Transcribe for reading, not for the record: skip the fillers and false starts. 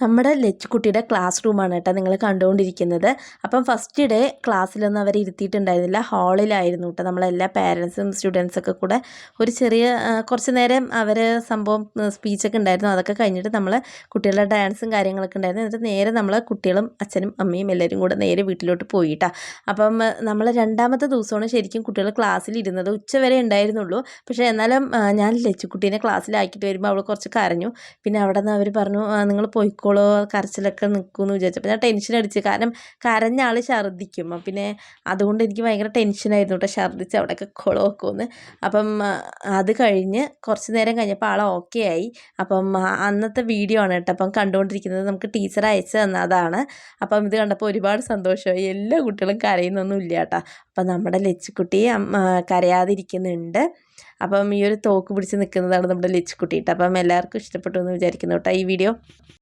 നമ്മുടെ ലച്ചുകുട്ടിയുടെ ക്ലാസ് റൂമാണ് കേട്ടോ നിങ്ങൾ കണ്ടുകൊണ്ടിരിക്കുന്നത്. അപ്പം ഫസ്റ്റ് ഡേ ക്ലാസ്സിലൊന്നും അവരെ ഇരുത്തിയിട്ടുണ്ടായിരുന്നില്ല, ഹാളിലായിരുന്നു കേട്ടോ. നമ്മളെല്ലാ പേരൻസും സ്റ്റുഡൻസൊക്കെ കൂടെ ഒരു ചെറിയ കുറച്ച് നേരം അവർ സംഭവം സ്പീച്ചൊക്കെ ഉണ്ടായിരുന്നു. അതൊക്കെ കഴിഞ്ഞിട്ട് നമ്മൾ കുട്ടികളുടെ ഡാൻസും കാര്യങ്ങളൊക്കെ ഉണ്ടായിരുന്നു. എന്നിട്ട് നേരെ നമ്മൾ കുട്ടികളും അച്ഛനും അമ്മയും എല്ലാവരും കൂടെ നേരെ വീട്ടിലോട്ട് പോയിട്ടാ. അപ്പം നമ്മൾ രണ്ടാമത്തെ ദിവസമാണ് ശരിക്കും കുട്ടികൾ ക്ലാസ്സിലിരുന്നത്. ഉച്ചവരെ ഉണ്ടായിരുന്നുള്ളൂ. പക്ഷേ എന്നാലും ഞാൻ ലച്ചുകുട്ടീനെ ക്ലാസ്സിലാക്കിയിട്ട് വരുമ്പോൾ അവൾ കുറച്ച് കരഞ്ഞു. പിന്നെ അവിടെ നിന്ന് അവർ പറഞ്ഞു നിങ്ങൾ പോയിക്കോളൂ, കരച്ചിലൊക്കെ നിൽക്കുമെന്ന് വിചാരിച്ചപ്പോൾ ഞാൻ ടെൻഷൻ അടിച്ച്. കാരണം കരഞ്ഞ ആൾ ഛർദ്ദിക്കും. പിന്നെ അതുകൊണ്ട് എനിക്ക് ഭയങ്കര ടെൻഷനായിരുന്നു കേട്ടോ, ഛർദ്ദിച്ച് അവിടെയൊക്കെ കുളമൊക്കെയെന്ന്. അപ്പം അത് കഴിഞ്ഞ് കുറച്ച് നേരം കഴിഞ്ഞപ്പോൾ ആൾ ഓക്കെ ആയി. അപ്പം അന്നത്തെ വീഡിയോ ആണ് കേട്ടോ അപ്പം കണ്ടുകൊണ്ടിരിക്കുന്നത്. നമുക്ക് ടീച്ചർ അയച്ചു തന്നതാണ്. അപ്പം ഇത് കണ്ടപ്പോൾ ഒരുപാട് സന്തോഷമായി. എല്ലാ കുട്ടികളും കരയുന്നൊന്നും ഇല്ല കേട്ടോ. അപ്പം നമ്മുടെ ലച്ചുകുട്ടി കരയാതിരിക്കുന്നുണ്ട്. അപ്പം ഈ ഒരു തോക്ക് പിടിച്ച് നിൽക്കുന്നതാണ് നമ്മുടെ ലച്ചുകുട്ടി കേട്ടോ. അപ്പം എല്ലാവർക്കും ഇഷ്ടപ്പെട്ടു എന്ന് വിചാരിക്കുന്നു കേട്ടോ ഈ വീഡിയോ.